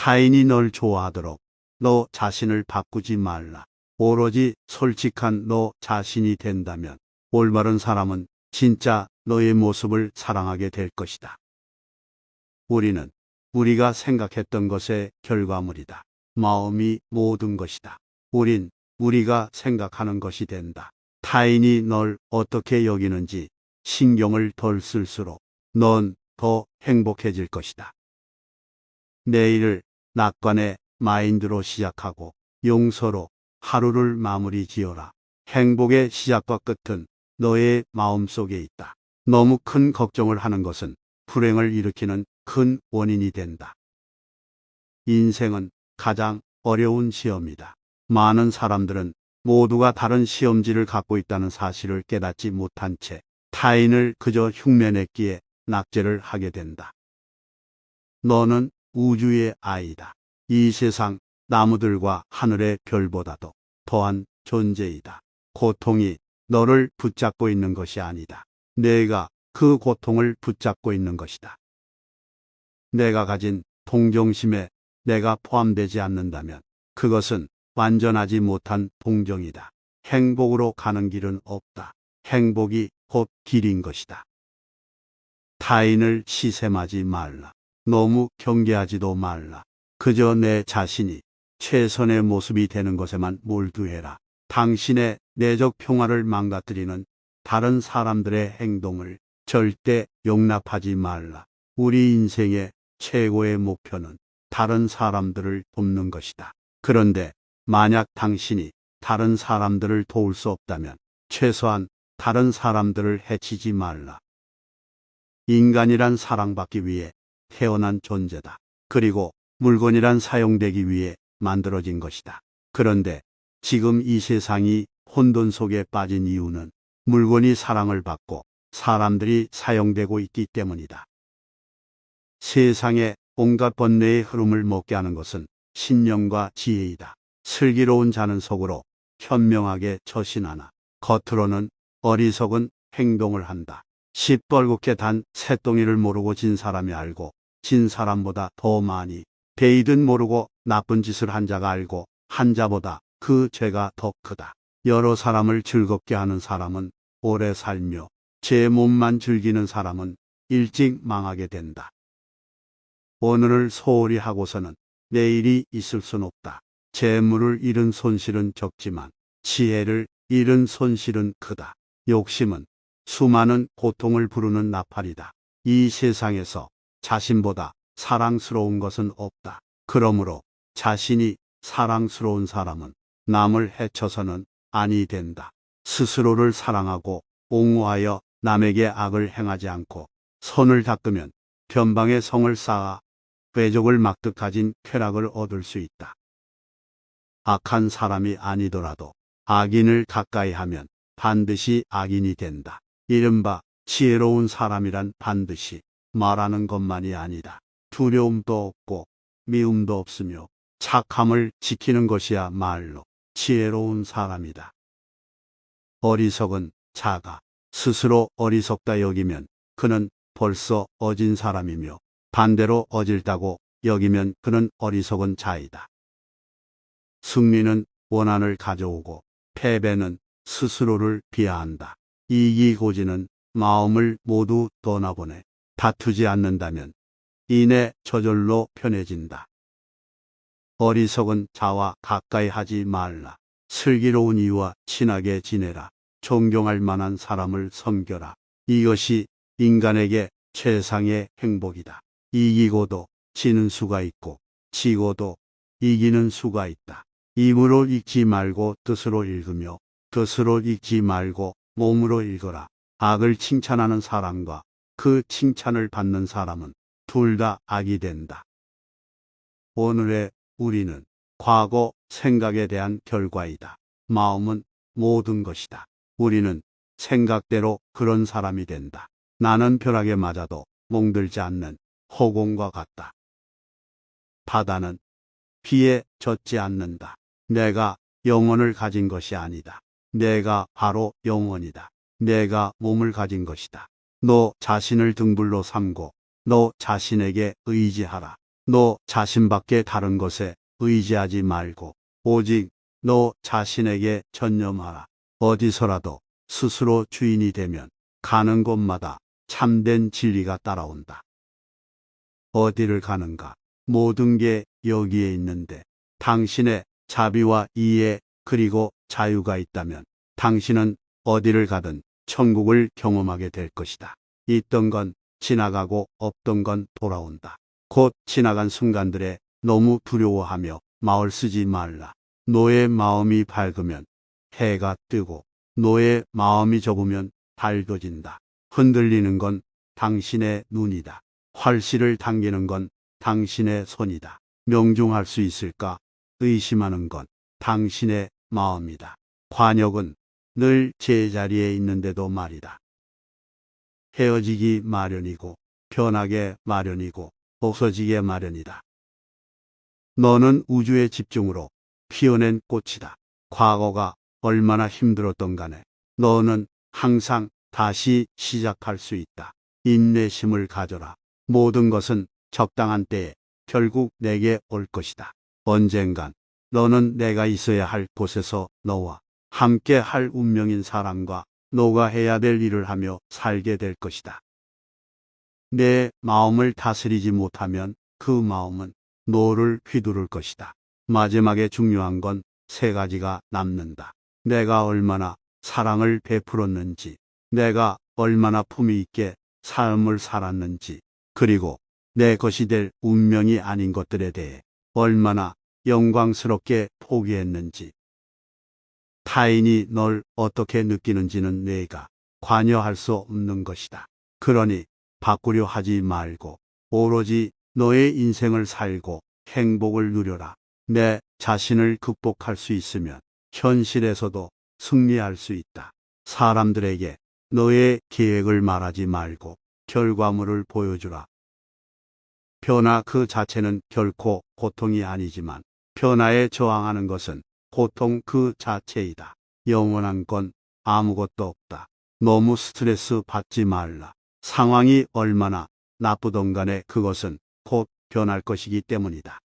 타인이 널 좋아하도록 너 자신을 바꾸지 말라. 오로지 솔직한 너 자신이 된다면 올바른 사람은 진짜 너의 모습을 사랑하게 될 것이다. 우리는 우리가 생각했던 것의 결과물이다. 마음이 모든 것이다. 우린 우리가 생각하는 것이 된다. 타인이 널 어떻게 여기는지 신경을 덜 쓸수록 넌 더 행복해질 것이다. 내일을 낙관의 마인드로 시작하고 용서로 하루를 마무리 지어라. 행복의 시작과 끝은 너의 마음속에 있다. 너무 큰 걱정을 하는 것은 불행을 일으키는 큰 원인이 된다. 인생은 가장 어려운 시험이다. 많은 사람들은 모두가 다른 시험지를 갖고 있다는 사실을 깨닫지 못한 채 타인을 그저 흉내냈기에 낙제를 하게 된다. 너는 우주의 아이다. 이 세상 나무들과 하늘의 별보다도 더한 존재이다. 고통이 너를 붙잡고 있는 것이 아니다. 내가 그 고통을 붙잡고 있는 것이다. 내가 가진 동정심에 내가 포함되지 않는다면 그것은 완전하지 못한 동정이다. 행복으로 가는 길은 없다. 행복이 곧 길인 것이다. 타인을 시샘하지 말라. 너무 경계하지도 말라. 그저 내 자신이 최선의 모습이 되는 것에만 몰두해라. 당신의 내적 평화를 망가뜨리는 다른 사람들의 행동을 절대 용납하지 말라. 우리 인생의 최고의 목표는 다른 사람들을 돕는 것이다. 그런데 만약 당신이 다른 사람들을 도울 수 없다면 최소한 다른 사람들을 해치지 말라. 인간이란 사랑받기 위해 태어난 존재다. 그리고 물건이란 사용되기 위해 만들어진 것이다. 그런데 지금 이 세상이 혼돈 속에 빠진 이유는 물건이 사랑을 받고 사람들이 사용되고 있기 때문이다. 세상의 온갖 번뇌의 흐름을 먹게 하는 것은 신념과 지혜이다. 슬기로운 자는 속으로 현명하게 처신하나 겉으로는 어리석은 행동을 한다. 시뻘겋게 단 새똥이를 모르고 진 사람이 알고 진 사람보다 더 많이 베이든 모르고 나쁜 짓을 한 자가 알고 한 자보다 그 죄가 더 크다. 여러 사람을 즐겁게 하는 사람은 오래 살며 제 몸만 즐기는 사람은 일찍 망하게 된다. 오늘을 소홀히 하고서는 내일이 있을 순 없다. 재물을 잃은 손실은 적지만 지혜를 잃은 손실은 크다. 욕심은 수많은 고통을 부르는 나팔이다. 이 세상에서 자신보다 사랑스러운 것은 없다. 그러므로 자신이 사랑스러운 사람은 남을 해쳐서는 아니 된다. 스스로를 사랑하고 옹호하여 남에게 악을 행하지 않고 선을 닦으면 변방의 성을 쌓아 외적을 막듯 가진 쾌락을 얻을 수 있다. 악한 사람이 아니더라도 악인을 가까이 하면 반드시 악인이 된다. 이른바 지혜로운 사람이란 반드시 말하는 것만이 아니다. 두려움도 없고 미움도 없으며 착함을 지키는 것이야말로 지혜로운 사람이다. 어리석은 자가 스스로 어리석다 여기면 그는 벌써 어진 사람이며 반대로 어질다고 여기면 그는 어리석은 자이다. 승리는 원한을 가져오고 패배는 스스로를 비하한다. 이기고지는 마음을 모두 떠나보내 다투지 않는다면 이내 저절로 편해진다. 어리석은 자와 가까이 하지 말라. 슬기로운 이와 친하게 지내라. 존경할 만한 사람을 섬겨라. 이것이 인간에게 최상의 행복이다. 이기고도 지는 수가 있고 지고도 이기는 수가 있다. 입으로 읽지 말고 뜻으로 읽으며 뜻으로 읽지 말고 몸으로 읽어라. 악을 칭찬하는 사람과 그 칭찬을 받는 사람은 둘 다 악이 된다. 오늘의 우리는 과거 생각에 대한 결과이다. 마음은 모든 것이다. 우리는 생각대로 그런 사람이 된다. 나는 벼락에 맞아도 멍들지 않는 허공과 같다. 바다는 비에 젖지 않는다. 내가 영혼을 가진 것이 아니다. 내가 바로 영혼이다. 내가 몸을 가진 것이다. 너 자신을 등불로 삼고 너 자신에게 의지하라. 너 자신밖에 다른 것에 의지하지 말고 오직 너 자신에게 전념하라. 어디서라도 스스로 주인이 되면 가는 곳마다 참된 진리가 따라온다. 어디를 가는가? 모든 게 여기에 있는데 당신의 자비와 이해 그리고 자유가 있다면 당신은 어디를 가든 천국을 경험하게 될 것이다. 있던 건 지나가고 없던 건 돌아온다. 곧 지나간 순간들에 너무 두려워하며 마을 쓰지 말라. 너의 마음이 밝으면 해가 뜨고 너의 마음이 좁으면 달도 진다. 흔들리는 건 당신의 눈이다. 활씨를 당기는 건 당신의 손이다. 명중할 수 있을까? 의심하는 건 당신의 마음이다. 관역은 늘 제자리에 있는데도 말이다. 헤어지기 마련이고 변하게 마련이고 없어지게 마련이다. 너는 우주의 집중으로 피어낸 꽃이다. 과거가 얼마나 힘들었던 간에 너는 항상 다시 시작할 수 있다. 인내심을 가져라. 모든 것은 적당한 때에 결국 내게 올 것이다. 언젠간 너는 내가 있어야 할 곳에서 너와 함께 할 운명인 사람과 너가 해야 될 일을 하며 살게 될 것이다. 내 마음을 다스리지 못하면 그 마음은 너를 휘두를 것이다. 마지막에 중요한 건 세 가지가 남는다. 내가 얼마나 사랑을 베풀었는지, 내가 얼마나 품위 있게 삶을 살았는지, 그리고 내 것이 될 운명이 아닌 것들에 대해 얼마나 영광스럽게 포기했는지. 타인이 널 어떻게 느끼는지는 내가 관여할 수 없는 것이다. 그러니 바꾸려 하지 말고 오로지 너의 인생을 살고 행복을 누려라. 내 자신을 극복할 수 있으면 현실에서도 승리할 수 있다. 사람들에게 너의 계획을 말하지 말고 결과물을 보여주라. 변화 그 자체는 결코 고통이 아니지만 변화에 저항하는 것은 고통 그 자체이다. 영원한 건 아무것도 없다. 너무 스트레스 받지 말라. 상황이 얼마나 나쁘던 간에 그것은 곧 변할 것이기 때문이다.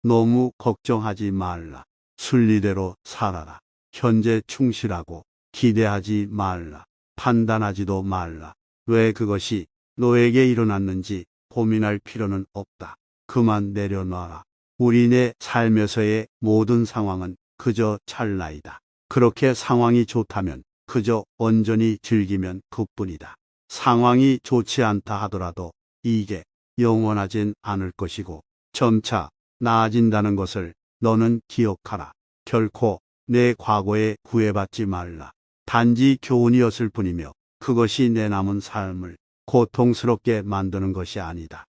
너무 걱정하지 말라. 순리대로 살아라. 현재 충실하고 기대하지 말라. 판단하지도 말라. 왜 그것이 너에게 일어났는지 고민할 필요는 없다. 그만 내려놔라. 우리네 삶에서의 모든 상황은 그저 찰나이다. 그렇게 상황이 좋다면 그저 온전히 즐기면 그뿐이다. 상황이 좋지 않다 하더라도 이게 영원하진 않을 것이고 점차 나아진다는 것을 너는 기억하라. 결코 내 과거에 구애받지 말라. 단지 교훈이었을 뿐이며 그것이 내 남은 삶을 고통스럽게 만드는 것이 아니다.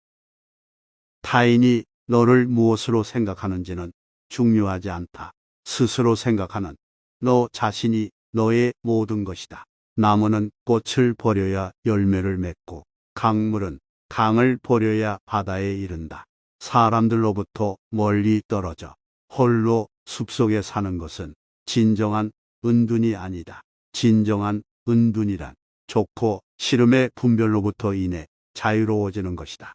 타인이 너를 무엇으로 생각하는지는 중요하지 않다. 스스로 생각하는 너 자신이 너의 모든 것이다. 나무는 꽃을 버려야 열매를 맺고 강물은 강을 버려야 바다에 이른다. 사람들로부터 멀리 떨어져 홀로 숲속에 사는 것은 진정한 은둔이 아니다. 진정한 은둔이란 좋고 싫음의 분별로부터 인해 자유로워지는 것이다.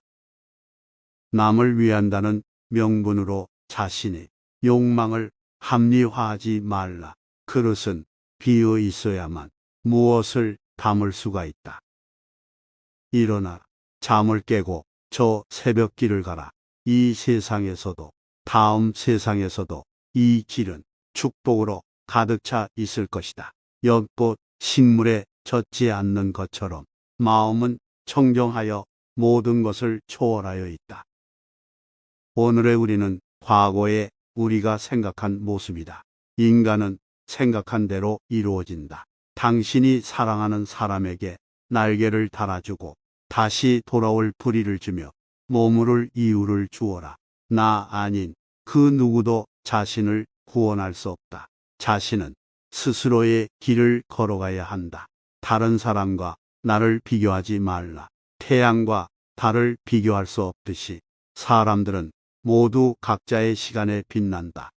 남을 위한다는 명분으로 자신의 욕망을 합리화하지 말라. 그릇은 비어 있어야만 무엇을 담을 수가 있다. 일어나 잠을 깨고 저 새벽길을 가라. 이 세상에서도 다음 세상에서도 이 길은 축복으로 가득 차 있을 것이다. 연꽃 식물에 젖지 않는 것처럼 마음은 청정하여 모든 것을 초월하여 있다. 오늘의 우리는 과거의 우리가 생각한 모습이다. 인간은 생각한 대로 이루어진다. 당신이 사랑하는 사람에게 날개를 달아주고 다시 돌아올 부리를 주며 머무를 이유를 주어라. 나 아닌 그 누구도 자신을 구원할 수 없다. 자신은 스스로의 길을 걸어가야 한다. 다른 사람과 나를 비교하지 말라. 태양과 달을 비교할 수 없듯이 사람들은 모두 각자의 시간에 빛난다.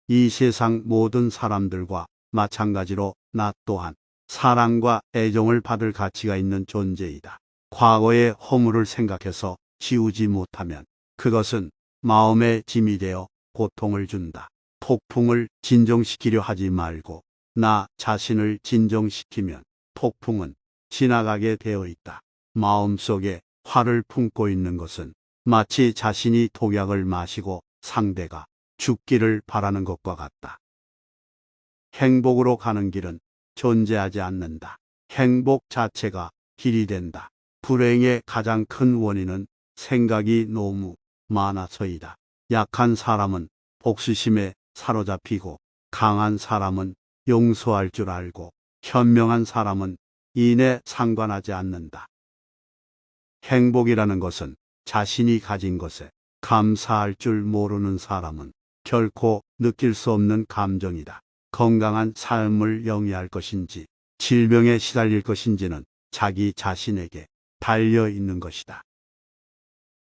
이 세상 모든 사람들과 마찬가지로 나 또한 사랑과 애정을 받을 가치가 있는 존재이다. 과거의 허물을 생각해서 지우지 못하면 그것은 마음의 짐이 되어 고통을 준다. 폭풍을 진정시키려 하지 말고 나 자신을 진정시키면 폭풍은 지나가게 되어 있다. 마음속에 화를 품고 있는 것은 마치 자신이 독약을 마시고 상대가 죽기를 바라는 것과 같다. 행복으로 가는 길은 존재하지 않는다. 행복 자체가 길이 된다. 불행의 가장 큰 원인은 생각이 너무 많아서이다. 약한 사람은 복수심에 사로잡히고 강한 사람은 용서할 줄 알고 현명한 사람은 인에 상관하지 않는다. 행복이라는 것은 자신이 가진 것에 감사할 줄 모르는 사람은 결코 느낄 수 없는 감정이다. 건강한 삶을 영위할 것인지 질병에 시달릴 것인지는 자기 자신에게 달려 있는 것이다.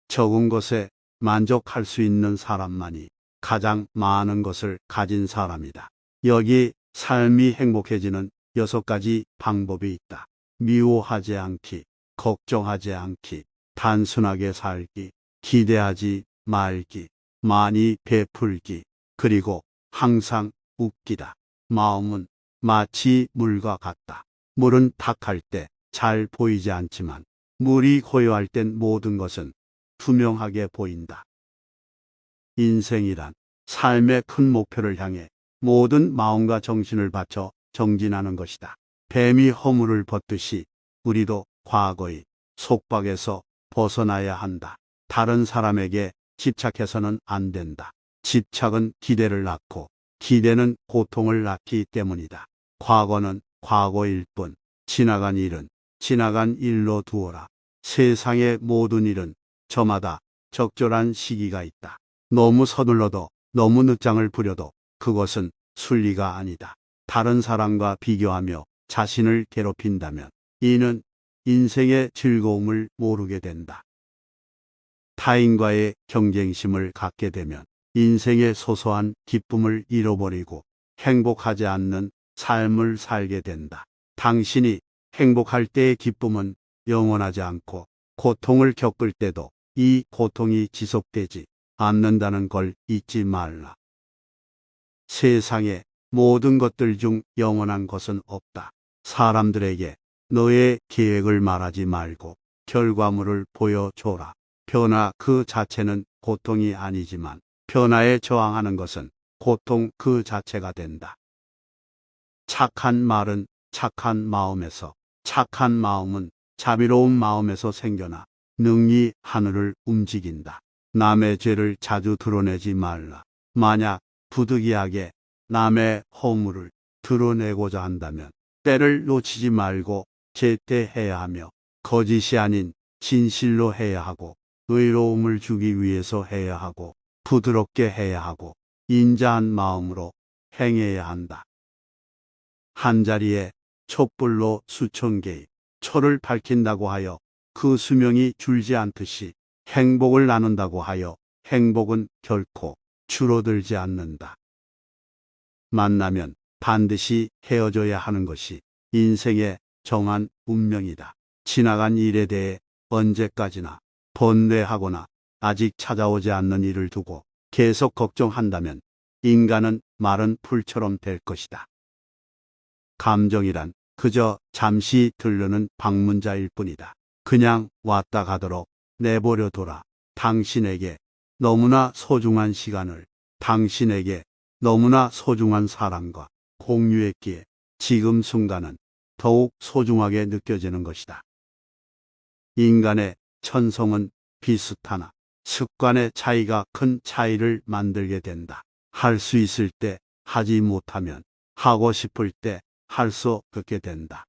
적은 것에 만족할 수 있는 사람만이 가장 많은 것을 가진 사람이다. 여기 삶이 행복해지는 6가지 방법이 있다. 미워하지 않기, 걱정하지 않기, 단순하게 살기, 기대하지 말기, 많이 베풀기, 그리고 항상 웃기다. 마음은 마치 물과 같다. 물은 탁할 때 잘 보이지 않지만 물이 고요할 땐 모든 것은 투명하게 보인다. 인생이란 삶의 큰 목표를 향해 모든 마음과 정신을 바쳐 정진하는 것이다. 뱀이 허물을 벗듯이 우리도 과거의 속박에서 벗어나야 한다. 다른 사람에게 집착해서는 안 된다. 집착은 기대를 낳고 기대는 고통을 낳기 때문이다. 과거는 과거일 뿐, 지나간 일은 지나간 일로 두어라. 세상의 모든 일은 저마다 적절한 시기가 있다. 너무 서둘러도 너무 늦장을 부려도 그것은 순리가 아니다. 다른 사람과 비교하며 자신을 괴롭힌다면 이는 인생의 즐거움을 모르게 된다. 타인과의 경쟁심을 갖게 되면 인생의 소소한 기쁨을 잃어버리고 행복하지 않는 삶을 살게 된다. 당신이 행복할 때의 기쁨은 영원하지 않고 고통을 겪을 때도 이 고통이 지속되지 않는다는 걸 잊지 말라. 세상의 모든 것들 중 영원한 것은 없다. 사람들에게 너의 계획을 말하지 말고 결과물을 보여줘라. 변화 그 자체는 고통이 아니지만 변화에 저항하는 것은 고통 그 자체가 된다. 착한 말은 착한 마음에서, 착한 마음은 자비로운 마음에서 생겨나 능히 하늘을 움직인다. 남의 죄를 자주 드러내지 말라. 만약 부득이하게 남의 허물을 드러내고자 한다면 때를 놓치지 말고 제때해야 하며 거짓이 아닌 진실로 해야 하고 의로움을 주기 위해서 해야 하고 부드럽게 해야 하고 인자한 마음으로 행해야 한다. 한자리에 촛불로 수천 개의 초를 밝힌다고 하여 그 수명이 줄지 않듯이 행복을 나눈다고 하여 행복은 결코 줄어들지 않는다. 만나면 반드시 헤어져야 하는 것이 인생의 정한 운명이다. 지나간 일에 대해 언제까지나 번뇌하거나 아직 찾아오지 않는 일을 두고 계속 걱정한다면 인간은 마른 풀처럼 될 것이다. 감정이란 그저 잠시 들르는 방문자일 뿐이다. 그냥 왔다 가도록 내버려 둬라. 당신에게 너무나 소중한 시간을 당신에게 너무나 소중한 사람과 공유했기에 지금 순간은 더욱 소중하게 느껴지는 것이다. 인간의 천성은 비슷하나 습관의 차이가 큰 차이를 만들게 된다. 할 수 있을 때 하지 못하면 하고 싶을 때 할 수 없게 된다.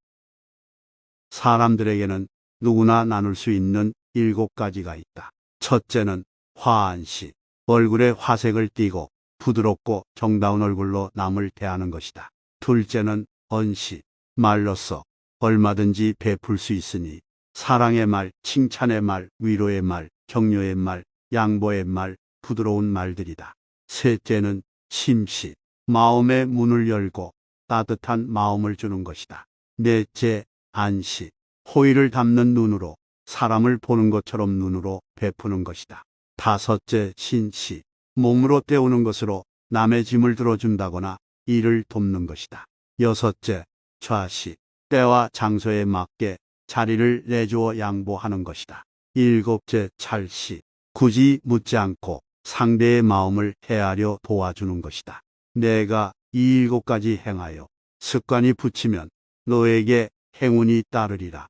사람들에게는 누구나 나눌 수 있는 7가지가 있다. 첫째는 화한시, 얼굴에 화색을 띠고 부드럽고 정다운 얼굴로 남을 대하는 것이다. 둘째는 언시, 말로써 얼마든지 베풀 수 있으니 사랑의 말, 칭찬의 말, 위로의 말, 격려의 말, 양보의 말, 부드러운 말들이다. 셋째는 심시, 마음의 문을 열고 따뜻한 마음을 주는 것이다. 넷째, 안시, 호의를 담는 눈으로 사람을 보는 것처럼 눈으로 베푸는 것이다. 다섯째, 신시. 몸으로 때우는 것으로 남의 짐을 들어준다거나 일을 돕는 것이다. 여섯째, 좌시. 때와 장소에 맞게 자리를 내주어 양보하는 것이다. 일곱째, 찰시. 굳이 묻지 않고 상대의 마음을 헤아려 도와주는 것이다. 내가 이 일곱 가지 행하여 습관이 붙이면 너에게 행운이 따르리라.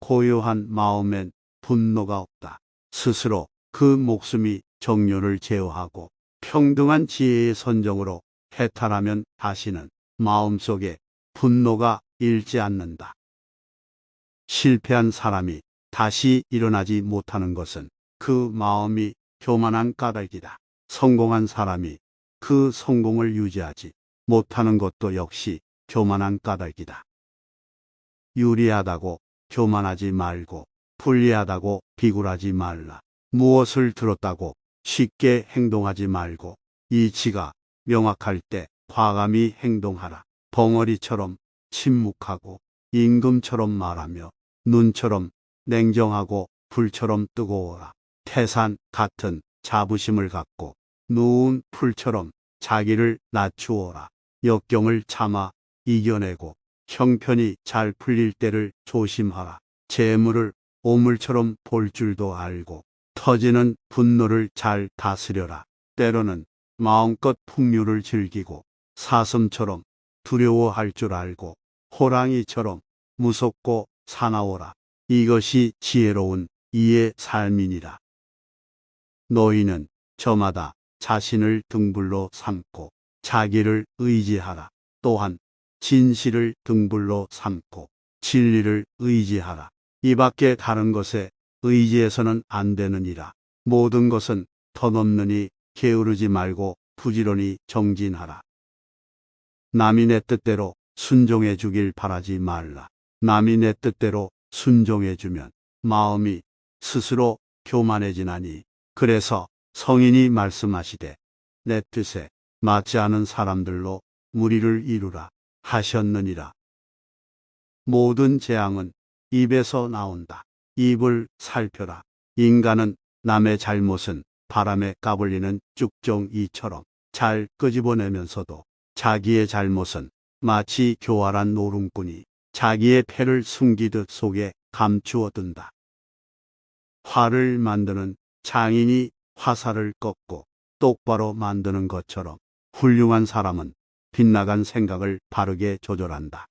고요한 마음엔 분노가 없다. 스스로 그 목숨이 정욕을 제어하고 평등한 지혜의 선정으로 해탈하면 다시는 마음속에 분노가 일지 않는다. 실패한 사람이 다시 일어나지 못하는 것은 그 마음이 교만한 까닭이다. 성공한 사람이 그 성공을 유지하지 못하는 것도 역시 교만한 까닭이다. 유리하다고 교만하지 말고 불리하다고 비굴하지 말라. 무엇을 들었다고 쉽게 행동하지 말고 이치가 명확할 때 과감히 행동하라. 벙어리처럼 침묵하고 임금처럼 말하며 눈처럼 냉정하고 불처럼 뜨거워라. 태산 같은 자부심을 갖고 누운 풀처럼 자기를 낮추어라. 역경을 참아 이겨내고 형편이 잘 풀릴 때를 조심하라. 재물을 오물처럼 볼 줄도 알고 터지는 분노를 잘 다스려라. 때로는 마음껏 풍류를 즐기고 사슴처럼 두려워할 줄 알고 호랑이처럼 무섭고 사나워라. 이것이 지혜로운 이의 삶이니라. 너희는 저마다 자신을 등불로 삼고 자기를 의지하라. 또한 진실을 등불로 삼고 진리를 의지하라. 이 밖에 다른 것에 의지해서는 안 되느니라. 모든 것은 터넘느니 게으르지 말고 부지런히 정진하라. 남이 내 뜻대로 순종해 주길 바라지 말라. 남이 내 뜻대로 순종해 주면 마음이 스스로 교만해지나니. 그래서 성인이 말씀하시되 내 뜻에 맞지 않은 사람들로 무리를 이루라 하셨느니라. 모든 재앙은 입에서 나온다. 입을 살펴라. 인간은 남의 잘못은 바람에 까불리는 쭉정이처럼 잘 끄집어내면서도 자기의 잘못은 마치 교활한 노름꾼이 자기의 패를 숨기듯 속에 감추어 둔다. 활을 만드는 장인이 화살을 꺾고 똑바로 만드는 것처럼 훌륭한 사람은 빗나간 생각을 바르게 조절한다.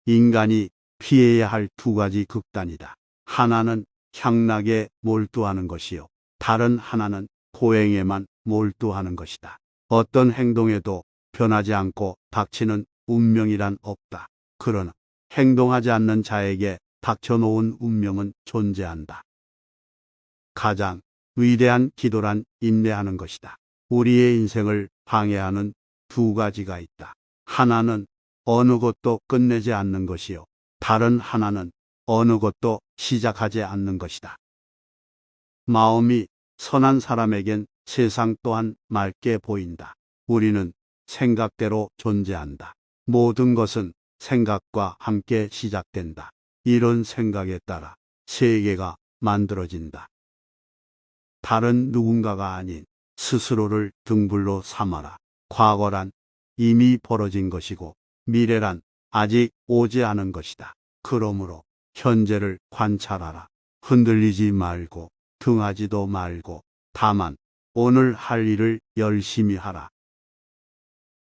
인간이 피해야 할 두 가지 극단이다. 하나는 향락에 몰두하는 것이요. 다른 하나는 고행에만 몰두하는 것이다. 어떤 행동에도 변하지 않고 닥치는 운명이란 없다. 그러나 행동하지 않는 자에게 닥쳐놓은 운명은 존재한다. 가장 위대한 기도란 인내하는 것이다. 우리의 인생을 방해하는 두 가지가 있다. 하나는 어느 것도 끝내지 않는 것이요. 다른 하나는 어느 것도 시작하지 않는 것이다. 마음이 선한 사람에겐 세상 또한 맑게 보인다. 우리는 생각대로 존재한다. 모든 것은 생각과 함께 시작된다. 이런 생각에 따라 세계가 만들어진다. 다른 누군가가 아닌 스스로를 등불로 삼아라. 과거란 이미 벌어진 것이고 미래란 아직 오지 않은 것이다. 그러므로 현재를 관찰하라. 흔들리지 말고 등하지도 말고 다만 오늘 할 일을 열심히 하라.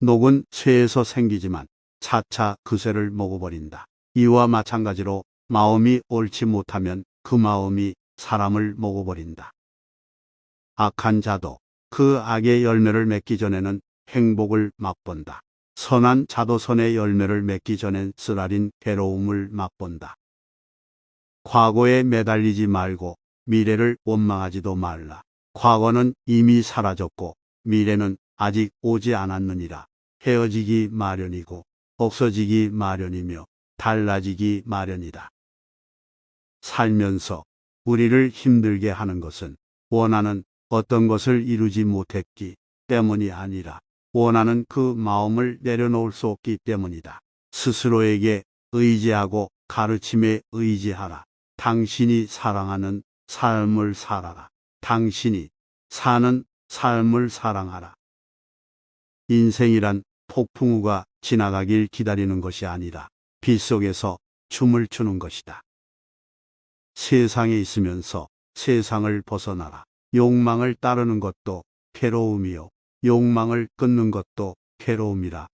녹은 쇠에서 생기지만 차차 그 쇠를 먹어버린다. 이와 마찬가지로 마음이 옳지 못하면 그 마음이 사람을 먹어버린다. 악한 자도 그 악의 열매를 맺기 전에는 행복을 맛본다. 선한 자도 선의 열매를 맺기 전엔 쓰라린 괴로움을 맛본다. 과거에 매달리지 말고 미래를 원망하지도 말라. 과거는 이미 사라졌고 미래는 아직 오지 않았느니라. 헤어지기 마련이고 없어지기 마련이며 달라지기 마련이다. 살면서 우리를 힘들게 하는 것은 원하는 어떤 것을 이루지 못했기 때문이 아니라 원하는 그 마음을 내려놓을 수 없기 때문이다. 스스로에게 의지하고 가르침에 의지하라. 당신이 사랑하는 삶을 살아라. 당신이 사는 삶을 사랑하라. 인생이란 폭풍우가 지나가길 기다리는 것이 아니라 빗속에서 춤을 추는 것이다. 세상에 있으면서 세상을 벗어나라. 욕망을 따르는 것도 괴로움이요. 욕망을 끊는 것도 괴로움이라.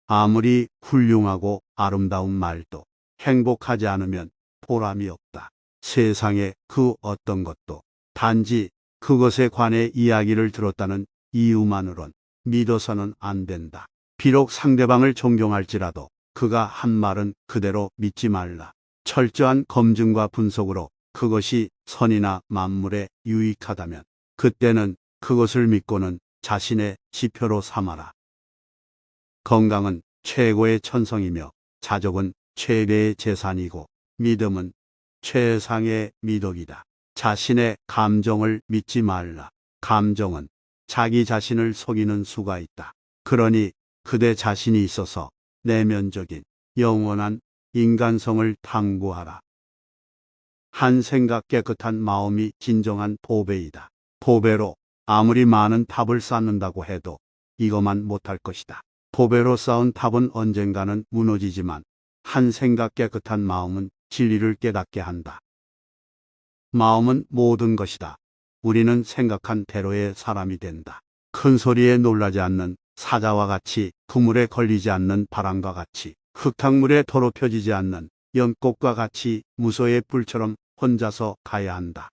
아무리 훌륭하고 아름다운 말도 행복하지 않으면 보람이 없다. 세상에 그 어떤 것도 단지 그것에 관해 이야기를 들었다는 이유만으론 믿어서는 안 된다. 비록 상대방을 존경할지라도 그가 한 말은 그대로 믿지 말라. 철저한 검증과 분석으로 그것이 선이나 만물에 유익하다면 그때는 그것을 믿고는 자신의 지표로 삼아라. 건강은 최고의 천성이며 자족은 최대의 재산이고 믿음은 최상의 미덕이다. 자신의 감정을 믿지 말라. 감정은 자기 자신을 속이는 수가 있다. 그러니 그대 자신이 있어서 내면적인 영원한 인간성을 탐구하라. 한 생각 깨끗한 마음이 진정한 보배이다. 보배로 아무리 많은 탑을 쌓는다고 해도 이것만 못할 것이다. 보배로 쌓은 탑은 언젠가는 무너지지만 한 생각 깨끗한 마음은 진리를 깨닫게 한다. 마음은 모든 것이다. 우리는 생각한 대로의 사람이 된다. 큰 소리에 놀라지 않는 사자와 같이, 그물에 걸리지 않는 바람과 같이, 흙탕물에 더럽혀지지 않는 연꽃과 같이 무소의 뿔처럼 혼자서 가야 한다.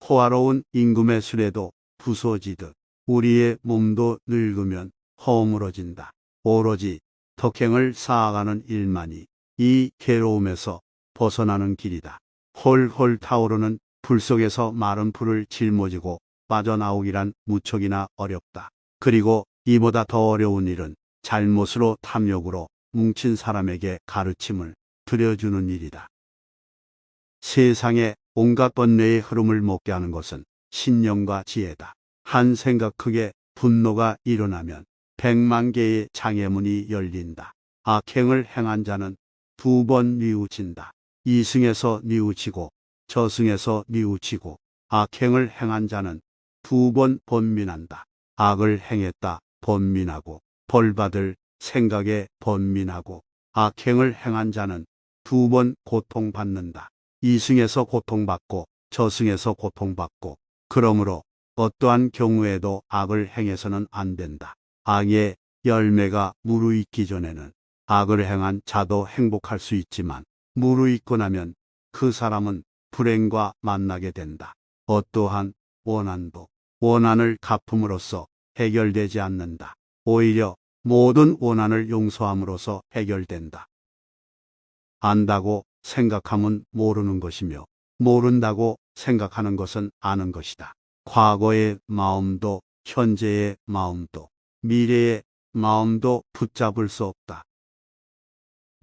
호화로운 임금의 수레도 부서지듯 우리의 몸도 늙으면 허물어진다. 오로지 덕행을 쌓아가는 일만이 이 괴로움에서 벗어나는 길이다. 홀홀 타오르는 불 속에서 마른 풀을 짊어지고 빠져나오기란 무척이나 어렵다. 그리고 이보다 더 어려운 일은 잘못으로 탐욕으로 뭉친 사람에게 가르침을 들여주는 일이다. 세상에 온갖 번뇌의 흐름을 먹게 하는 것은 신념과 지혜다. 한 생각 크게 분노가 일어나면 100만 개의 장애문이 열린다. 악행을 행한 자는 2번 뉘우친다. 이승에서 뉘우치고 저승에서 뉘우치고 악행을 행한 자는 2번 번민한다. 악을 행했다 번민하고 벌받을 생각에 번민하고 악행을 행한 자는 2번 고통받는다. 이승에서 고통받고 저승에서 고통받고 그러므로 어떠한 경우에도 악을 행해서는 안 된다. 악의 열매가 무르익기 전에는 악을 행한 자도 행복할 수 있지만 무르익고 나면 그 사람은 불행과 만나게 된다. 어떠한 원한도 원한을 갚음으로써 해결되지 않는다. 오히려 모든 원한을 용서함으로써 해결된다. 안다고 생각하면 모르는 것이며 모른다고 생각하는 것은 아는 것이다. 과거의 마음도 현재의 마음도 미래의 마음도 붙잡을 수 없다.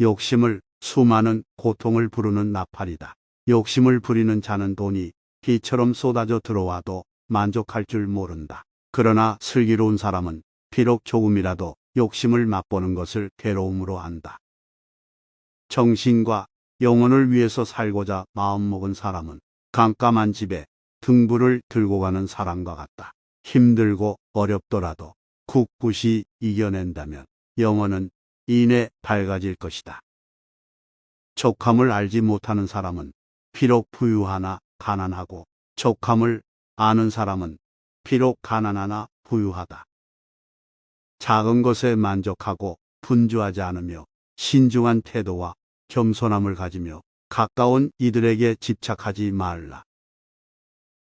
욕심을 수많은 고통을 부르는 나팔이다. 욕심을 부리는 자는 돈이 비처럼 쏟아져 들어와도 만족할 줄 모른다. 그러나 슬기로운 사람은 비록 조금이라도 욕심을 맛보는 것을 괴로움으로 안다. 정신과 영혼을 위해서 살고자 마음먹은 사람은 깜깜한 집에 등불을 들고 가는 사람과 같다. 힘들고 어렵더라도 굳굳이 이겨낸다면 영혼은 이내 밝아질 것이다. 족함을 알지 못하는 사람은 비록 부유하나 가난하고 족함을 아는 사람은 비록 가난하나 부유하다. 작은 것에 만족하고 분주하지 않으며 신중한 태도와 겸손함을 가지며 가까운 이들에게 집착하지 말라.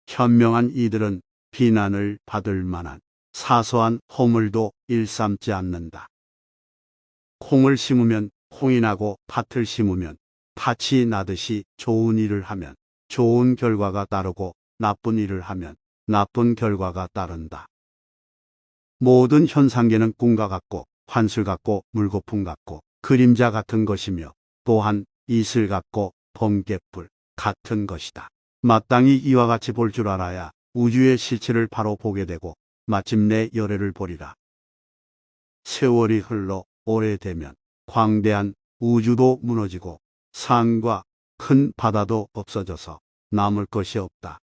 현명한 이들은 비난을 받을 만한 사소한 허물도 일삼지 않는다. 콩을 심으면 콩이 나고 팥을 심으면 팥이 나듯이 좋은 일을 하면 좋은 결과가 따르고 나쁜 일을 하면 나쁜 결과가 따른다. 모든 현상계는 꿈과 같고 환술 같고 물거품 같고 그림자 같은 것이며 또한 이슬 같고 번갯불 같은 것이다. 마땅히 이와 같이 볼 줄 알아야 우주의 실체를 바로 보게 되고 마침내 열애를 보리라. 세월이 흘러 오래되면 광대한 우주도 무너지고 산과 큰 바다도 없어져서 남을 것이 없다.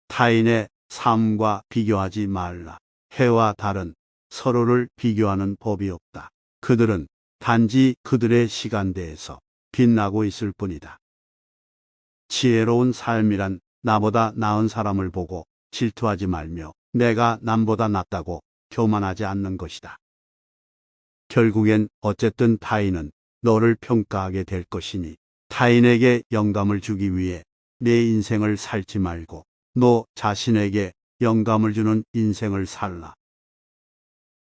타인의 삶과 비교하지 말라. 해와 달은 서로를 비교하는 법이 없다. 그들은 단지 그들의 시간대에서 빛나고 있을 뿐이다. 지혜로운 삶이란 나보다 나은 사람을 보고 질투하지 말며 내가 남보다 낫다고 교만하지 않는 것이다. 결국엔 어쨌든 타인은 너를 평가하게 될 것이니 타인에게 영감을 주기 위해 내 인생을 살지 말고 너 자신에게 영감을 주는 인생을 살라.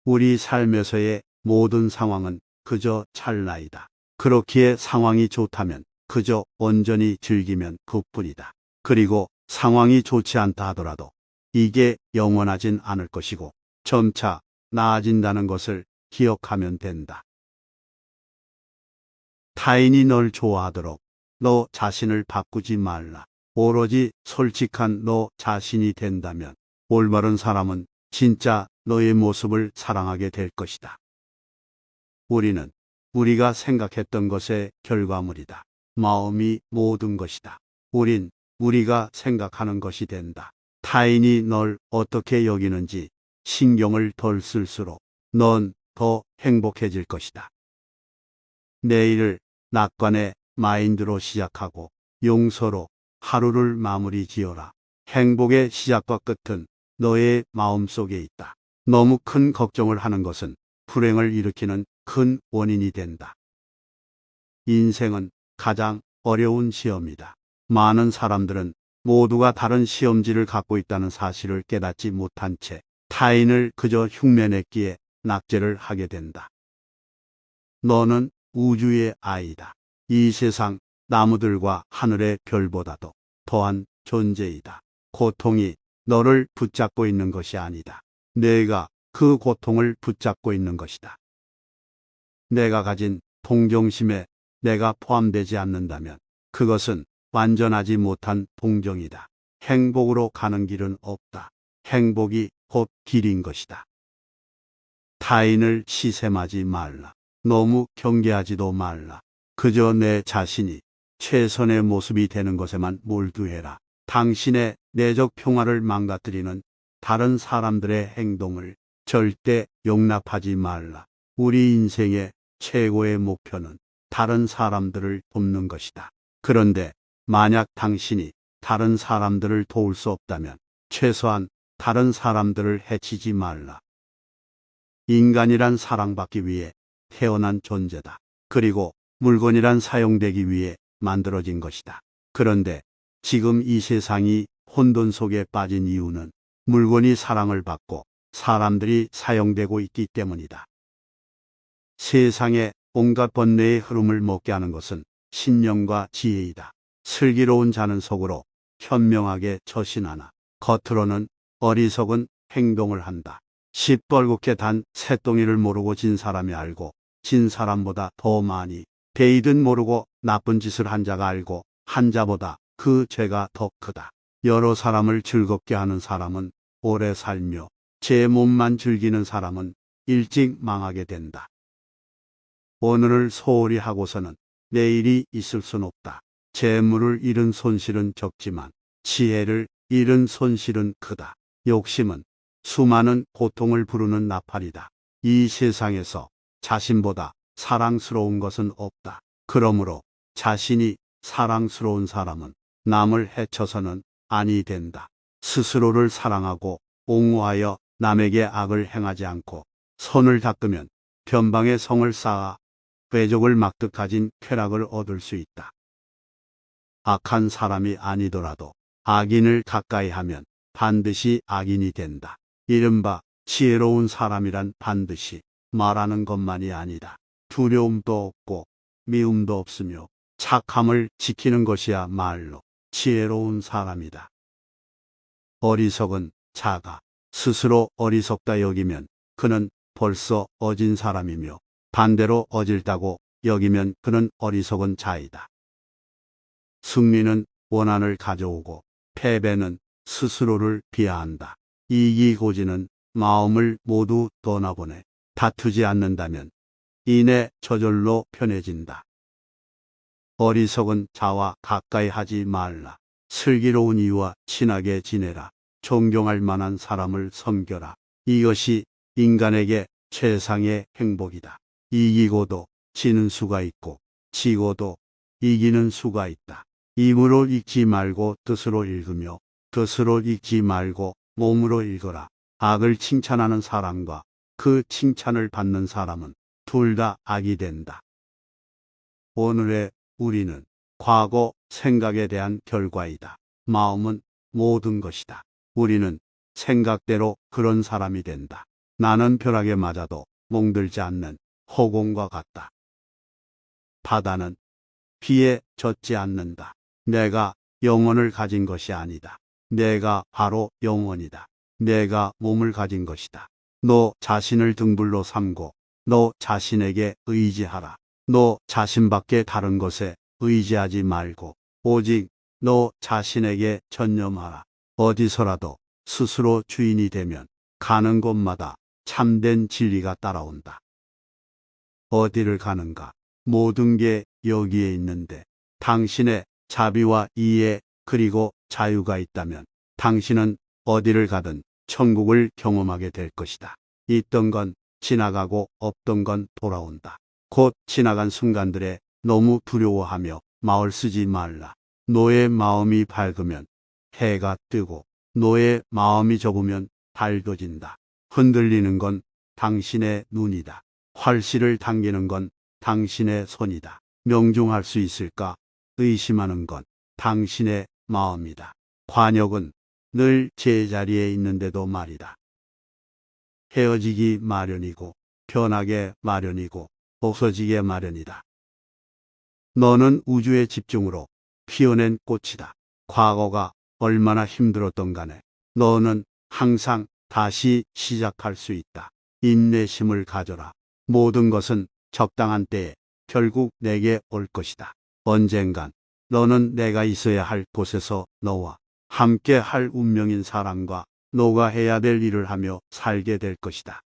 우리 삶에서의 모든 상황은 그저 찰나이다. 그렇기에 상황이 좋다면 그저 온전히 즐기면 그뿐이다. 그리고 상황이 좋지 않다 하더라도 이게 영원하진 않을 것이고 점차 나아진다는 것을 기억하면 된다. 타인이 널 좋아하도록 너 자신을 바꾸지 말라. 오로지 솔직한 너 자신이 된다면 올바른 사람은 진짜 너의 모습을 사랑하게 될 것이다. 우리는 우리가 생각했던 것의 결과물이다. 마음이 모든 것이다. 우린 우리가 생각하는 것이 된다. 타인이 널 어떻게 여기는지 신경을 덜 쓸수록 넌 더 행복해질 것이다. 내일을 낙관의 마인드로 시작하고 용서로 하루를 마무리 지어라. 행복의 시작과 끝은 너의 마음속에 있다. 너무 큰 걱정을 하는 것은 불행을 일으키는 큰 원인이 된다. 인생은 가장 어려운 시험이다. 많은 사람들은 모두가 다른 시험지를 갖고 있다는 사실을 깨닫지 못한 채 타인을 그저 흉내냈기에 낙제를 하게 된다. 너는 우주의 아이다. 이 세상 나무들과 하늘의 별보다도 더한 존재이다. 고통이 너를 붙잡고 있는 것이 아니다. 내가 그 고통을 붙잡고 있는 것이다. 내가 가진 동정심에 내가 포함되지 않는다면 그것은 완전하지 못한 동정이다. 행복으로 가는 길은 없다. 행복이 곧 길인 것이다. 타인을 시샘하지 말라. 너무 경계하지도 말라. 그저 내 자신이 최선의 모습이 되는 것에만 몰두해라. 당신의 내적 평화를 망가뜨리는 다른 사람들의 행동을 절대 용납하지 말라. 우리 인생의 최고의 목표는 다른 사람들을 돕는 것이다. 그런데 만약 당신이 다른 사람들을 도울 수 없다면 최소한 다른 사람들을 해치지 말라. 인간이란 사랑받기 위해 태어난 존재다. 그리고 물건이란 사용되기 위해 만들어진 것이다. 그런데 지금 이 세상이 혼돈 속에 빠진 이유는 물건이 사랑을 받고 사람들이 사용되고 있기 때문이다. 세상에 온갖 번뇌의 흐름을 먹게 하는 것은 신념과 지혜이다. 슬기로운 자는 속으로 현명하게 처신하나 겉으로는 어리석은 행동을 한다. 시뻘겋게 단 새똥이를 모르고 진 사람이 알고 진 사람보다 더 많이 베이든 모르고 나쁜 짓을 한 자가 알고 한 자보다 그 죄가 더 크다. 여러 사람을 즐겁게 하는 사람은 오래 살며 제 몸만 즐기는 사람은 일찍 망하게 된다. 오늘을 소홀히 하고서는 내일이 있을 순 없다. 재물을 잃은 손실은 적지만 지혜를 잃은 손실은 크다. 욕심은 수많은 고통을 부르는 나팔이다. 이 세상에서 자신보다 사랑스러운 것은 없다. 그러므로 자신이 사랑스러운 사람은 남을 해쳐서는 아니 된다. 스스로를 사랑하고 옹호하여 남에게 악을 행하지 않고 선을 닦으면 변방의 성을 쌓아 외족을 막듯 가진 쾌락을 얻을 수 있다. 악한 사람이 아니더라도 악인을 가까이 하면 반드시 악인이 된다. 이른바 지혜로운 사람이란 반드시 말하는 것만이 아니다. 두려움도 없고 미움도 없으며 착함을 지키는 것이야말로 지혜로운 사람이다. 어리석은 자가 스스로 어리석다 여기면 그는 벌써 어진 사람이며 반대로 어질다고 여기면 그는 어리석은 자이다. 승리는 원한을 가져오고 패배는 스스로를 비하한다. 이기고지는 마음을 모두 떠나보내 다투지 않는다면 이내 저절로 편해진다. 어리석은 자와 가까이 하지 말라. 슬기로운 이와 친하게 지내라. 존경할 만한 사람을 섬겨라. 이것이 인간에게 최상의 행복이다. 이기고도 지는 수가 있고 지고도 이기는 수가 있다. 입으로 읽지 말고 뜻으로 읽으며 뜻으로 읽지 말고 몸으로 읽어라. 악을 칭찬하는 사람과 그 칭찬을 받는 사람은 둘 다 악이 된다. 오늘의 우리는 과거 생각에 대한 결과이다. 마음은 모든 것이다. 우리는 생각대로 그런 사람이 된다. 나는 벼락에 맞아도 멍들지 않는 허공과 같다. 바다는 비에 젖지 않는다. 내가 영혼을 가진 것이 아니다. 내가 바로 영혼이다. 내가 몸을 가진 것이다. 너 자신을 등불로 삼고 너 자신에게 의지하라. 너 자신밖에 다른 것에 의지하지 말고 오직 너 자신에게 전념하라. 어디서라도 스스로 주인이 되면 가는 곳마다 참된 진리가 따라온다. 어디를 가는가? 모든 게 여기에 있는데 당신의 자비와 이해 그리고 자유가 있다면 당신은 어디를 가든 천국을 경험하게 될 것이다. 있던 건 지나가고 없던 건 돌아온다. 곧 지나간 순간들에 너무 두려워하며 마을 쓰지 말라. 너의 마음이 밝으면 해가 뜨고 너의 마음이 좁으면 달도 진다. 흔들리는 건 당신의 눈이다. 활시를 당기는 건 당신의 손이다. 명중할 수 있을까? 의심하는 건 당신의 마음이다. 관역은 늘 제자리에 있는데도 말이다. 헤어지기 마련이고 변하게 마련이고 없어지게 마련이다. 너는 우주의 집중으로 피어낸 꽃이다. 과거가 얼마나 힘들었던 간에 너는 항상 다시 시작할 수 있다. 인내심을 가져라. 모든 것은 적당한 때에 결국 내게 올 것이다. 언젠간 너는 내가 있어야 할 곳에서 너와 함께 할 운명인 사람과 너가 해야 될 일을 하며 살게 될 것이다.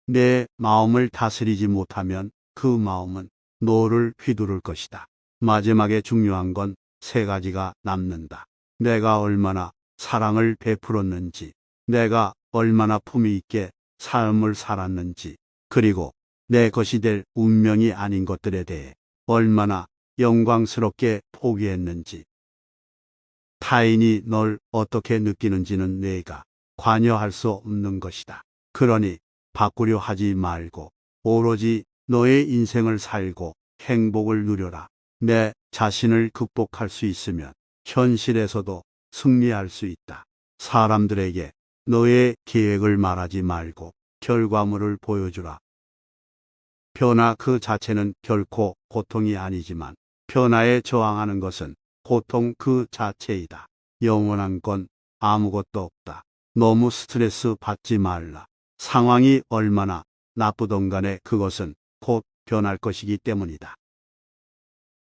내 마음을 다스리지 못하면 그 마음은 너를 휘두를 것이다. 마지막에 중요한 건 세 가지가 남는다. 내가 얼마나 사랑을 베풀었는지, 내가 얼마나 품위 있게 삶을 살았는지, 그리고 내 것이 될 운명이 아닌 것들에 대해 얼마나 영광스럽게 포기했는지. 타인이 널 어떻게 느끼는지는 내가 관여할 수 없는 것이다. 그러니 바꾸려 하지 말고 오로지 너의 인생을 살고 행복을 누려라. 내 자신을 극복할 수 있으면 현실에서도 승리할 수 있다. 사람들에게 너의 계획을 말하지 말고 결과물을 보여주라. 변화 그 자체는 결코 고통이 아니지만 변화에 저항하는 것은 고통 그 자체이다. 영원한 건 아무것도 없다. 너무 스트레스 받지 말라. 상황이 얼마나 나쁘던 간에 그것은 곧 변할 것이기 때문이다.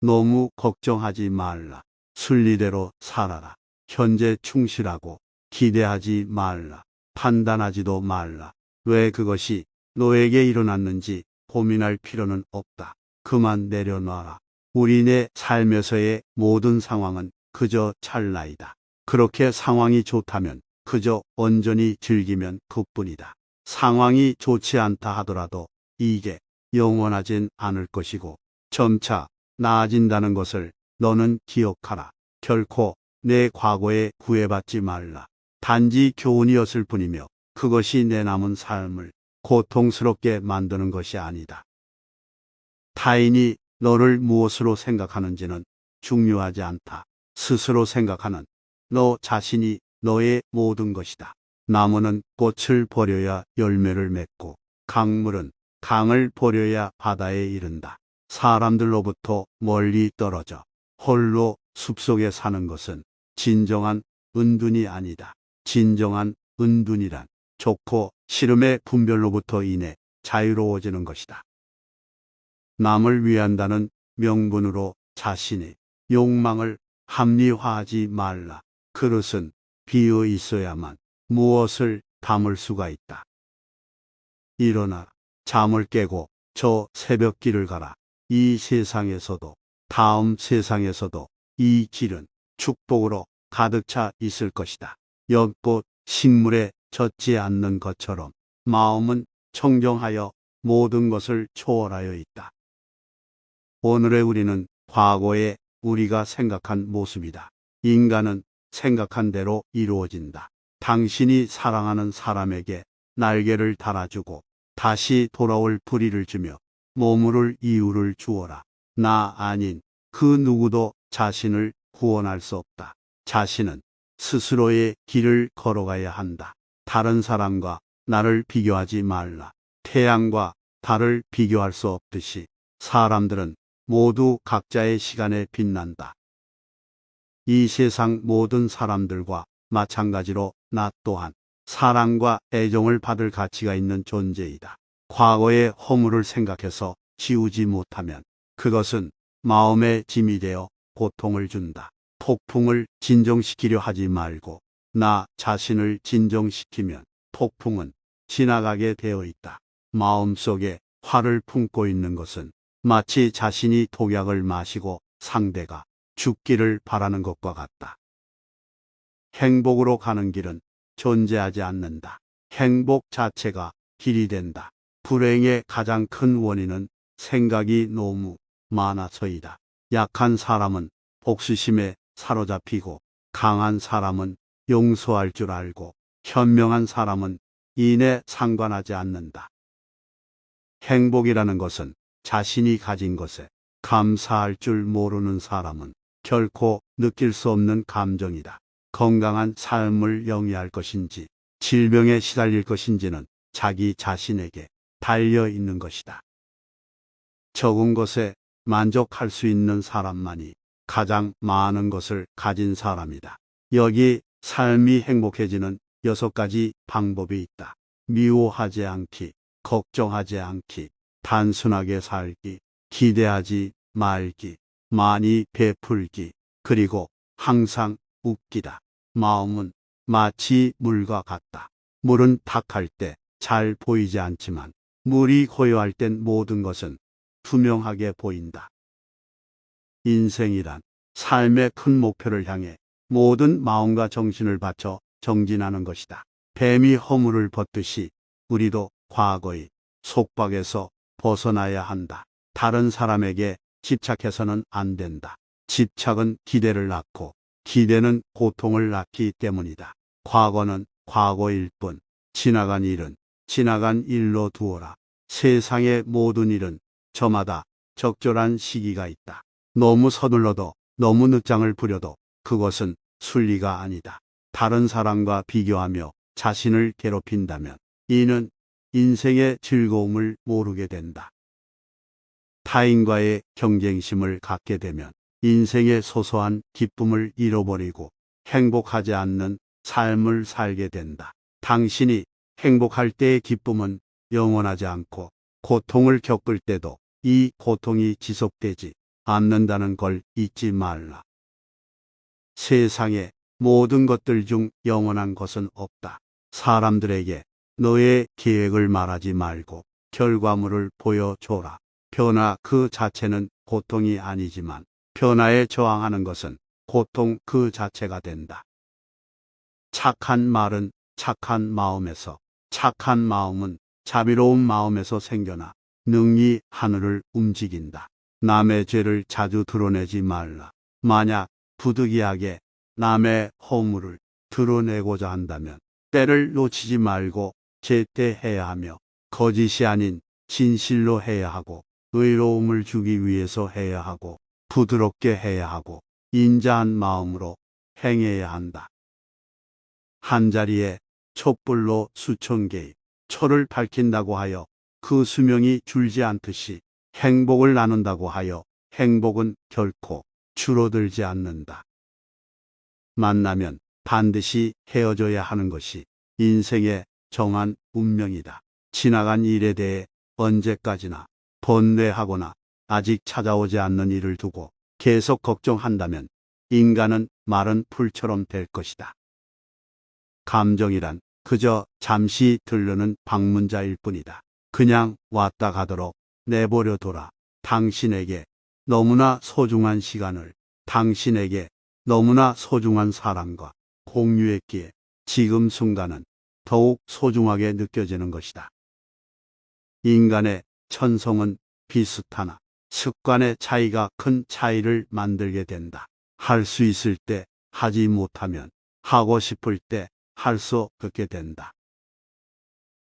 너무 걱정하지 말라. 순리대로 살아라. 현재 충실하고 기대하지 말라. 판단하지도 말라. 왜 그것이 너에게 일어났는지 고민할 필요는 없다. 그만 내려놔라. 우리네 삶에서의 모든 상황은 그저 찰나이다. 그렇게 상황이 좋다면 그저 온전히 즐기면 그뿐이다. 상황이 좋지 않다 하더라도 이게 영원하진 않을 것이고 점차 나아진다는 것을 너는 기억하라. 결코 내 과거에 구애받지 말라. 단지 교훈이었을 뿐이며 그것이 내 남은 삶을 고통스럽게 만드는 것이 아니다. 타인이 너를 무엇으로 생각하는지는 중요하지 않다. 스스로 생각하는 너 자신이 너의 모든 것이다. 나무는 꽃을 버려야 열매를 맺고 강물은 강을 버려야 바다에 이른다. 사람들로부터 멀리 떨어져 홀로 숲속에 사는 것은 진정한 은둔이 아니다. 진정한 은둔이란 좋고 싫음의 분별로부터 인해 자유로워지는 것이다. 남을 위한다는 명분으로 자신의 욕망을 합리화하지 말라. 그릇은 비어 있어야만 무엇을 담을 수가 있다. 일어나 잠을 깨고 저 새벽길을 가라. 이 세상에서도 다음 세상에서도 이 길은 축복으로 가득 차 있을 것이다. 연꽃 식물에 젖지 않는 것처럼 마음은 청정하여 모든 것을 초월하여 있다. 오늘의 우리는 과거의 우리가 생각한 모습이다. 인간은 생각한 대로 이루어진다. 당신이 사랑하는 사람에게 날개를 달아주고 다시 돌아올 부리를 주며 머무를 이유를 주어라. 나 아닌 그 누구도 자신을 구원할 수 없다. 자신은 스스로의 길을 걸어가야 한다. 다른 사람과 나를 비교하지 말라. 태양과 달을 비교할 수 없듯이 사람들은 모두 각자의 시간에 빛난다. 이 세상 모든 사람들과 마찬가지로 나 또한 사랑과 애정을 받을 가치가 있는 존재이다. 과거의 허물을 생각해서 지우지 못하면 그것은 마음의 짐이 되어 고통을 준다. 폭풍을 진정시키려 하지 말고 나 자신을 진정시키면 폭풍은 지나가게 되어 있다. 마음속에 화를 품고 있는 것은 마치 자신이 독약을 마시고 상대가 죽기를 바라는 것과 같다. 행복으로 가는 길은 존재하지 않는다. 행복 자체가 길이 된다. 불행의 가장 큰 원인은 생각이 너무 많아서이다. 약한 사람은 복수심에 사로잡히고 강한 사람은 용서할 줄 알고 현명한 사람은 인에 상관하지 않는다. 행복이라는 것은 자신이 가진 것에 감사할 줄 모르는 사람은 결코 느낄 수 없는 감정이다. 건강한 삶을 영위할 것인지 질병에 시달릴 것인지는 자기 자신에게 달려 있는 것이다. 적은 것에 만족할 수 있는 사람만이 가장 많은 것을 가진 사람이다. 여기 삶이 행복해지는 6가지 방법이 있다. 미워하지 않기, 걱정하지 않기, 단순하게 살기, 기대하지 말기, 많이 베풀기, 그리고 항상 웃기다. 마음은 마치 물과 같다. 물은 탁할 때 잘 보이지 않지만 물이 고요할 땐 모든 것은 투명하게 보인다. 인생이란 삶의 큰 목표를 향해 모든 마음과 정신을 바쳐 정진하는 것이다. 뱀이 허물을 벗듯이 우리도 과거의 속박에서 벗어나야 한다. 다른 사람에게 집착해서는 안 된다. 집착은 기대를 낳고 기대는 고통을 낳기 때문이다. 과거는 과거일 뿐, 지나간 일은 지나간 일로 두어라. 세상의 모든 일은 저마다 적절한 시기가 있다. 너무 서둘러도 너무 늦장을 부려도 그것은 순리가 아니다. 다른 사람과 비교하며 자신을 괴롭힌다면 이는 인생의 즐거움을 모르게 된다. 타인과의 경쟁심을 갖게 되면 인생의 소소한 기쁨을 잃어버리고 행복하지 않는 삶을 살게 된다. 당신이 행복할 때의 기쁨은 영원하지 않고 고통을 겪을 때도 이 고통이 지속되지 않는다는 걸 잊지 말라. 세상의 모든 것들 중 영원한 것은 없다. 사람들에게 너의 계획을 말하지 말고 결과물을 보여줘라. 변화 그 자체는 고통이 아니지만 변화에 저항하는 것은 고통 그 자체가 된다. 착한 말은 착한 마음에서, 착한 마음은 자비로운 마음에서 생겨나 능히 하늘을 움직인다. 남의 죄를 자주 드러내지 말라. 만약 부득이하게 남의 허물을 드러내고자 한다면 때를 놓치지 말고 제때 해야 하며 거짓이 아닌 진실로 해야 하고 의로움을 주기 위해서 해야 하고 부드럽게 해야 하고 인자한 마음으로 행해야 한다. 한자리에 촛불로 수천 개의 초를 밝힌다고 하여 그 수명이 줄지 않듯이 행복을 나눈다고 하여 행복은 결코 줄어들지 않는다. 만나면 반드시 헤어져야 하는 것이 인생의 정한 운명이다. 지나간 일에 대해 언제까지나 번뇌하거나 아직 찾아오지 않는 일을 두고 계속 걱정한다면 인간은 마른 풀처럼 될 것이다. 감정이란 그저 잠시 들르는 방문자일 뿐이다. 그냥 왔다 가도록 내버려둬라. 당신에게 너무나 소중한 시간을 당신에게 너무나 소중한 사람과 공유했기에 지금 순간은 더욱 소중하게 느껴지는 것이다. 인간의 천성은 비슷하나 습관의 차이가 큰 차이를 만들게 된다. 할 수 있을 때 하지 못하면 하고 싶을 때 할 수 없게 된다.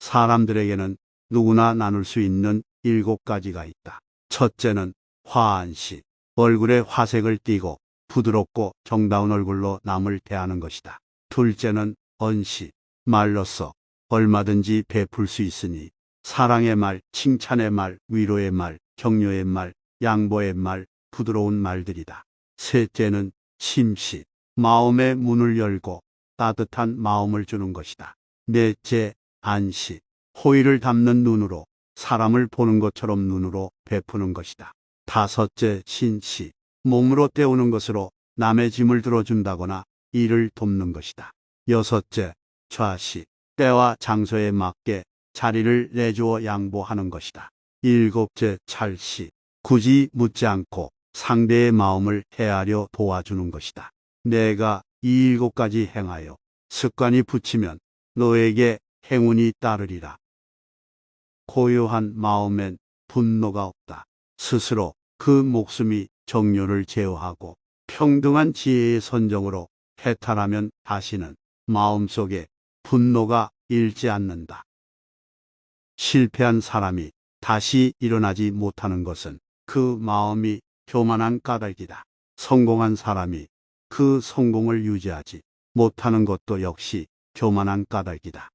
사람들에게는 누구나 나눌 수 있는 7가지가 있다. 첫째는 화한시, 얼굴에 화색을 띠고 부드럽고 정다운 얼굴로 남을 대하는 것이다. 둘째는 언시, 말로써 얼마든지 베풀 수 있으니 사랑의 말, 칭찬의 말, 위로의 말, 격려의 말, 양보의 말, 부드러운 말들이다. 셋째는 심시, 마음의 문을 열고 따뜻한 마음을 주는 것이다. 넷째, 안시, 호의를 담는 눈으로 사람을 보는 것처럼 눈으로 베푸는 것이다. 다섯째, 신시, 몸으로 때우는 것으로 남의 짐을 들어준다거나 일을 돕는 것이다. 여섯째, 좌시, 때와 장소에 맞게 자리를 내주어 양보하는 것이다. 일곱째, 찰시, 굳이 묻지 않고 상대의 마음을 헤아려 도와주는 것이다. 내가 이 7가지 행하여 습관이 붙이면 너에게 행운이 따르리라. 고요한 마음엔 분노가 없다. 스스로 그 목숨이 정욕을 제어하고 평등한 지혜의 선정으로 해탈하면 다시는 마음속에 분노가 일지 않는다. 실패한 사람이 다시 일어나지 못하는 것은 그 마음이 교만한 까닭이다. 성공한 사람이 그 성공을 유지하지 못하는 것도 역시 교만한 까닭이다.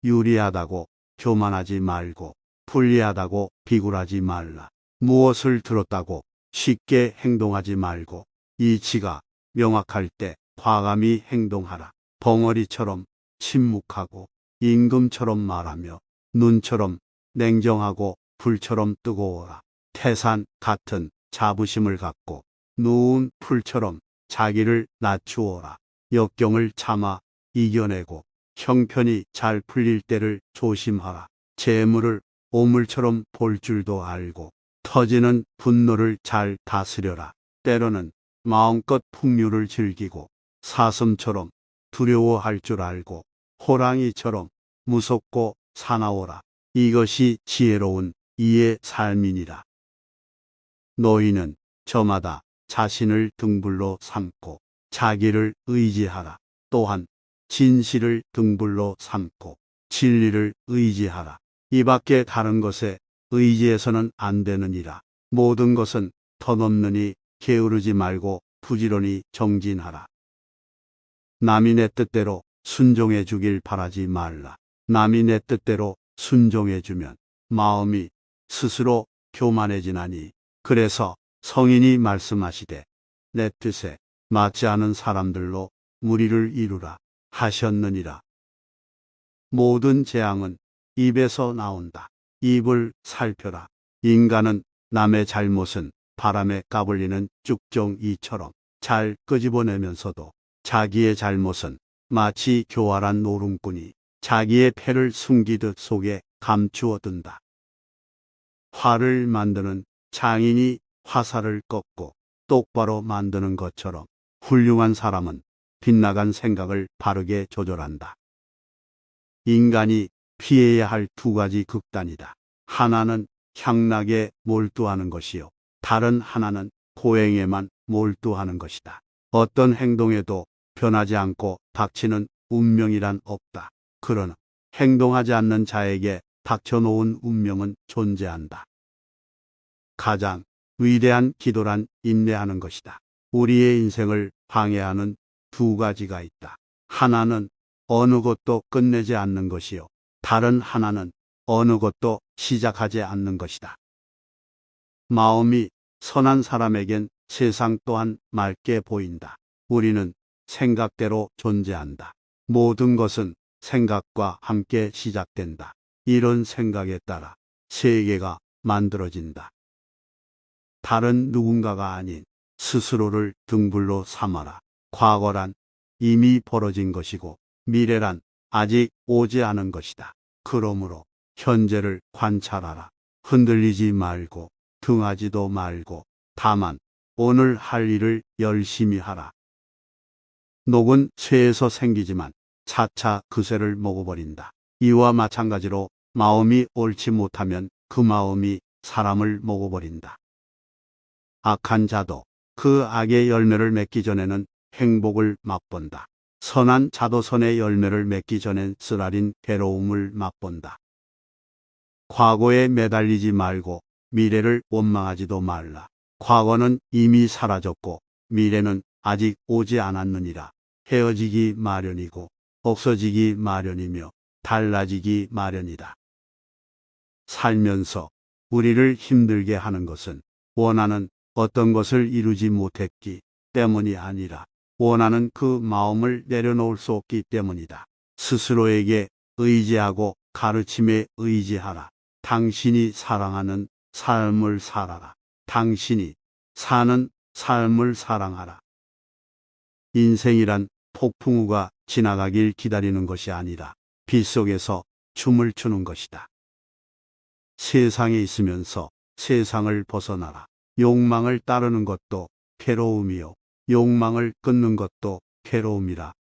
유리하다고 교만하지 말고 불리하다고 비굴하지 말라. 무엇을 들었다고 쉽게 행동하지 말고 이치가 명확할 때 과감히 행동하라. 벙어리처럼 침묵하고 임금처럼 말하며 눈처럼 냉정하고 불처럼 뜨거워라. 태산 같은 자부심을 갖고 누운 풀처럼 자기를 낮추어라. 역경을 참아 이겨내고 형편이 잘 풀릴 때를 조심하라. 재물을 오물처럼 볼 줄도 알고 터지는 분노를 잘 다스려라. 때로는 마음껏 풍류를 즐기고 사슴처럼 두려워할 줄 알고 호랑이처럼 무섭고 사나워라. 이것이 지혜로운 이의 삶이니라. 너희는 저마다 자신을 등불로 삼고 자기를 의지하라. 또한 진실을 등불로 삼고 진리를 의지하라. 이 밖에 다른 것에 의지해서는 안 되느니라. 모든 것은 터넘느니 게으르지 말고 부지런히 정진하라. 남이 내 뜻대로 순종해 주길 바라지 말라. 남이 내 뜻대로 순종해 주면 마음이 스스로 교만해지나니. 그래서 성인이 말씀하시되 내 뜻에 맞지 않은 사람들로 무리를 이루라 하셨느니라. 모든 재앙은 입에서 나온다. 입을 살펴라. 인간은 남의 잘못은 바람에 까불리는 쭉정이처럼 잘 끄집어내면서도 자기의 잘못은 마치 교활한 노름꾼이 자기의 패를 숨기듯 속에 감추어 둔다. 활을 만드는 장인이 화살을 꺾고 똑바로 만드는 것처럼 훌륭한 사람은 빗나간 생각을 바르게 조절한다. 인간이 피해야 할 2가지 극단이다. 하나는 향락에 몰두하는 것이요. 다른 하나는 고행에만 몰두하는 것이다. 어떤 행동에도 변하지 않고 닥치는 운명이란 없다. 그러나 행동하지 않는 자에게 닥쳐놓은 운명은 존재한다. 가장 위대한 기도란 인내하는 것이다. 우리의 인생을 방해하는 2가지가 있다. 하나는 어느 것도 끝내지 않는 것이요. 다른 하나는 어느 것도 시작하지 않는 것이다. 마음이 선한 사람에겐 세상 또한 맑게 보인다. 우리는 생각대로 존재한다. 모든 것은 생각과 함께 시작된다. 이런 생각에 따라 세계가 만들어진다. 다른 누군가가 아닌 스스로를 등불로 삼아라. 과거란 이미 벌어진 것이고 미래란 아직 오지 않은 것이다. 그러므로 현재를 관찰하라. 흔들리지 말고 등하지도 말고 다만 오늘 할 일을 열심히 하라. 녹은 쇠에서 생기지만 차차 그 쇠를 먹어버린다. 이와 마찬가지로 마음이 옳지 못하면 그 마음이 사람을 먹어버린다. 악한 자도 그 악의 열매를 맺기 전에는 행복을 맛본다. 선한 자도 선의 열매를 맺기 전엔 쓰라린 괴로움을 맛본다. 과거에 매달리지 말고 미래를 원망하지도 말라. 과거는 이미 사라졌고 미래는 아직 오지 않았느니라. 헤어지기 마련이고 없어지기 마련이며 달라지기 마련이다. 살면서 우리를 힘들게 하는 것은 원하는 어떤 것을 이루지 못했기 때문이 아니라 원하는 그 마음을 내려놓을 수 없기 때문이다. 스스로에게 의지하고 가르침에 의지하라. 당신이 사랑하는 삶을 살아라. 당신이 사는 삶을 사랑하라. 인생이란 폭풍우가 지나가길 기다리는 것이 아니라 빗속에서 춤을 추는 것이다. 세상에 있으면서 세상을 벗어나라. 욕망을 따르는 것도 괴로움이요. 욕망을 끊는 것도 괴로움이라.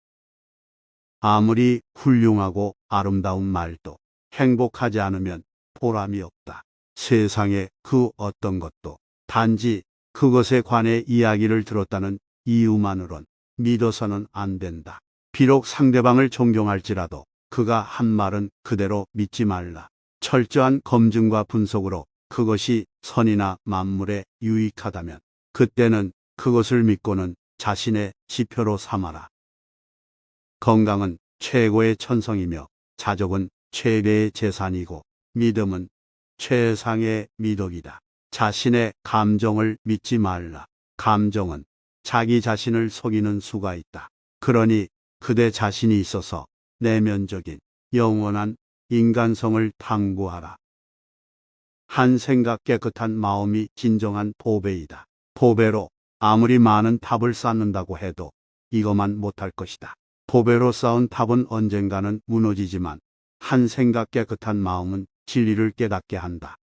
아무리 훌륭하고 아름다운 말도 행복하지 않으면 보람이 없다. 세상의 그 어떤 것도 단지 그것에 관해 이야기를 들었다는 이유만으론 믿어서는 안 된다. 비록 상대방을 존경할지라도 그가 한 말은 그대로 믿지 말라. 철저한 검증과 분석으로 그것이 선이나 만물에 유익하다면 그때는 그것을 믿고는 자신의 지표로 삼아라. 건강은 최고의 천성이며 자족은 최대의 재산이고 믿음은 최상의 미덕이다. 자신의 감정을 믿지 말라. 감정은 자기 자신을 속이는 수가 있다. 그러니 그대 자신이 있어서 내면적인 영원한 인간성을 탐구하라. 한 생각 깨끗한 마음이 진정한 보배이다. 보배로 아무리 많은 탑을 쌓는다고 해도 이것만 못할 것이다. 보배로 쌓은 탑은 언젠가는 무너지지만 한 생각 깨끗한 마음은 진리를 깨닫게 한다.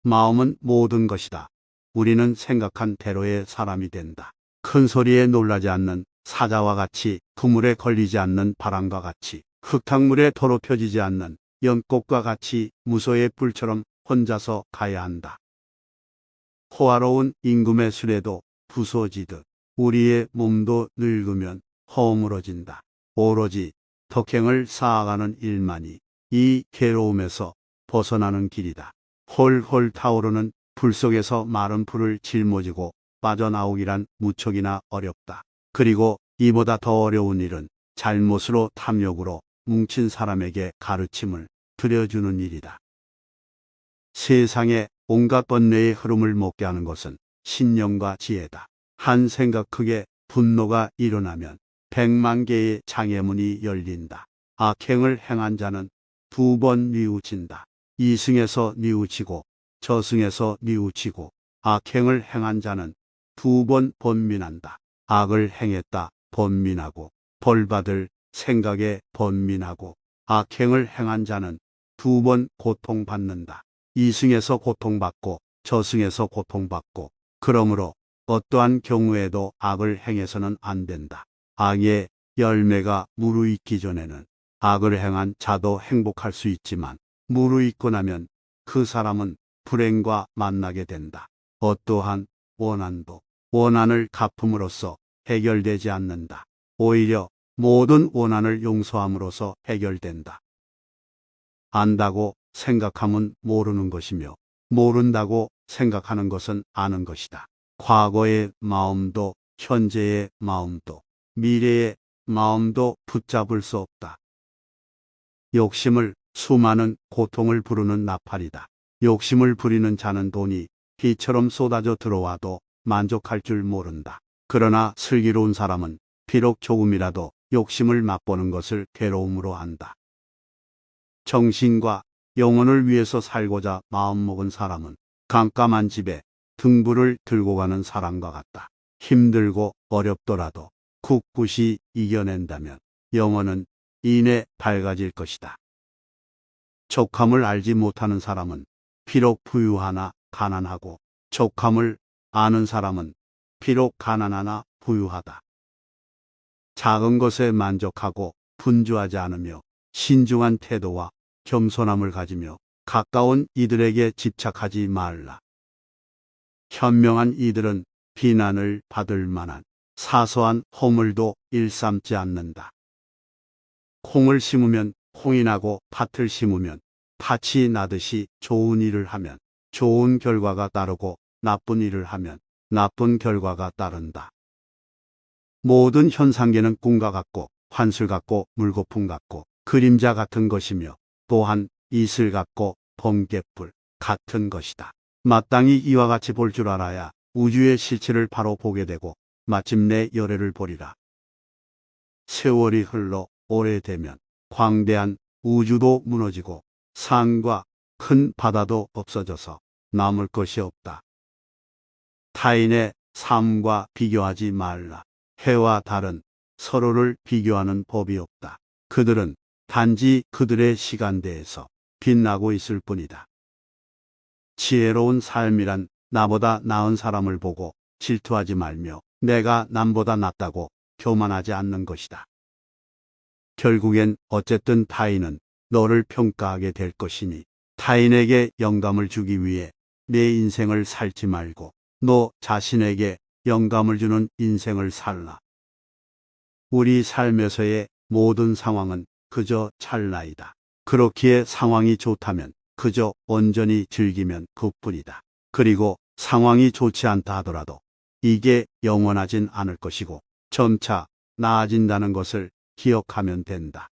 마음은 모든 것이다. 우리는 생각한 대로의 사람이 된다. 큰 소리에 놀라지 않는 사자와 같이 그물에 걸리지 않는 바람과 같이 흙탕물에 더럽혀지지 않는 연꽃과 같이 무소의 뿔처럼 혼자서 가야 한다. 호화로운 임금의 수레도 부서지듯 우리의 몸도 늙으면 허물어진다. 오로지 덕행을 쌓아가는 일만이 이 괴로움에서 벗어나는 길이다. 홀홀 타오르는 불 속에서 마른 풀을 짊어지고 빠져나오기란 무척이나 어렵다. 그리고 이보다 더 어려운 일은 잘못으로 탐욕으로 뭉친 사람에게 가르침을 들여주는 일이다. 세상에 온갖 번뇌의 흐름을 먹게 하는 것은 신념과 지혜다. 한 생각 크게 분노가 일어나면 100만 개의 장애문이 열린다. 악행을 행한 자는 2번 뉘우친다. 이승에서 뉘우치고 저승에서 뉘우치고 악행을 행한 자는 2번 번민한다. 악을 행했다 번민하고 벌받을 생각에 번민하고 악행을 행한 자는 2번 고통받는다. 이승에서 고통받고 저승에서 고통받고 그러므로 어떠한 경우에도 악을 행해서는 안 된다. 악의 열매가 무르익기 전에는 악을 행한 자도 행복할 수 있지만 무르익고 나면 그 사람은 불행과 만나게 된다. 어떠한 원한도 원한을 갚음으로써 해결되지 않는다. 오히려 모든 원한을 용서함으로써 해결된다. 안다고 생각하면 모르는 것이며 모른다고 생각하는 것은 아는 것이다. 과거의 마음도 현재의 마음도 미래의 마음도 붙잡을 수 없다. 욕심을 수많은 고통을 부르는 나팔이다. 욕심을 부리는 자는 돈이 비처럼 쏟아져 들어와도 만족할 줄 모른다. 그러나 슬기로운 사람은 비록 조금이라도 욕심을 맛보는 것을 괴로움으로 안다. 정신과 영혼을 위해서 살고자 마음먹은 사람은 깜깜한 집에 등불을 들고 가는 사람과 같다. 힘들고 어렵더라도 굳굳이 이겨낸다면 영혼은 이내 밝아질 것이다. 족함을 알지 못하는 사람은 비록 부유하나 가난하고 족함을 아는 사람은 비록 가난하나 부유하다. 작은 것에 만족하고 분주하지 않으며 신중한 태도와 겸손함을 가지며 가까운 이들에게 집착하지 말라. 현명한 이들은 비난을 받을 만한 사소한 허물도 일삼지 않는다. 콩을 심으면 콩이 나고 팥을 심으면 팥이 나듯이 좋은 일을 하면 좋은 결과가 따르고 나쁜 일을 하면 나쁜 결과가 따른다. 모든 현상계는 꿈과 같고 환술 같고 물거품 같고 그림자 같은 것이며 또한 이슬 같고 번갯불 같은 것이다. 마땅히 이와 같이 볼 줄 알아야 우주의 실체를 바로 보게 되고 마침내 열애를 보리라. 세월이 흘러 오래되면 광대한 우주도 무너지고 산과 큰 바다도 없어져서 남을 것이 없다. 타인의 삶과 비교하지 말라. 해와 달은 서로를 비교하는 법이 없다. 그들은 단지 그들의 시간대에서 빛나고 있을 뿐이다. 지혜로운 삶이란 나보다 나은 사람을 보고 질투하지 말며 내가 남보다 낫다고 교만하지 않는 것이다. 결국엔 어쨌든 타인은 너를 평가하게 될 것이니 타인에게 영감을 주기 위해 내 인생을 살지 말고 너 자신에게 영감을 주는 인생을 살라. 우리 삶에서의 모든 상황은 그저 찰나이다. 그렇기에 상황이 좋다면 그저 온전히 즐기면 그뿐이다. 그리고 상황이 좋지 않다 하더라도 이게 영원하진 않을 것이고 점차 나아진다는 것을 기억하면 된다.